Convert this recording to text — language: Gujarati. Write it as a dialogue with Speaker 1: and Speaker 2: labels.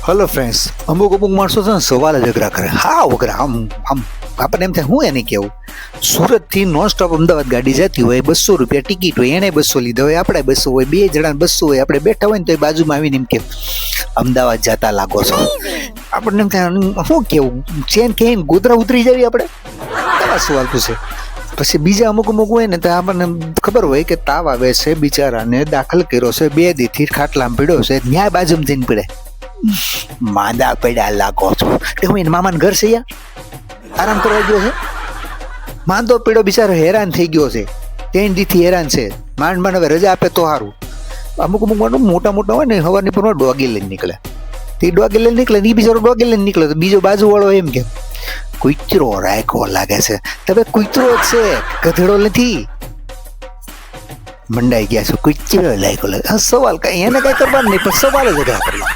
Speaker 1: હલો ફ્રેન્ડ્સ, અમુક માણસો છે ને સવાલ જ અઘરા કરે. હા વગરા આમ આમ આપણને એમ થાય હું એને કેવું. સુરતથી નોન સ્ટોપ અમદાવાદ ગાડી જતી હોય, 200 રૂપિયા ટિકિટ હોય, એને 200 લીધા હોય, આપણે 200 હોય, બે જણા 200 હોય, આપણે બેઠા હોય ને તો એ બાજુમાં આવીને એમ કે અમદાવાદ જતા લાગો છો. આપણને એમ થાય શું કેવું, ચેન કહીને ગોધરા ઉતરી જાવી આપણે. કેવા સવાલ પૂછે. પછી બીજા અમુક હોય ને તો આપણને ખબર હોય કે તાવ આવે છે, બિચારાને દાખલ કર્યો છે, 2 દીથી ખાટલામાં પડ્યો છે, ન્યાય બાજુમાં જઈને પડે. માંદા પડ્યા લાગો છો. કે હું એને મામાને ઘર છે યાર, આરામ કરવા ગયો છે. માંદો પડ્યો બિચારો, હેરાન થઈ ગયો છે, 3 દીથી હેરાન છે. માંડ હવે રજા આપે તો સારું. અમુક મોટા હોય ને સવારની પર ડોગી લઈને નીકળે. તે ડોગી લઈને નીકળે ને એ બિચારો ડોગી લઈને નીકળે તો બીજો બાજુવાળો એમ કે કૂતરો રાખ્યો લાગે છે. તમે કૂતરો જ છે, ગધેડો નથી. મંડાઈ ગયા છો, કૂતરો રાખ્યો લાગે. સવાલ કઈ એને કઈ કરવાનું નહીં, પણ સવાલ જ અઘરા કરવા.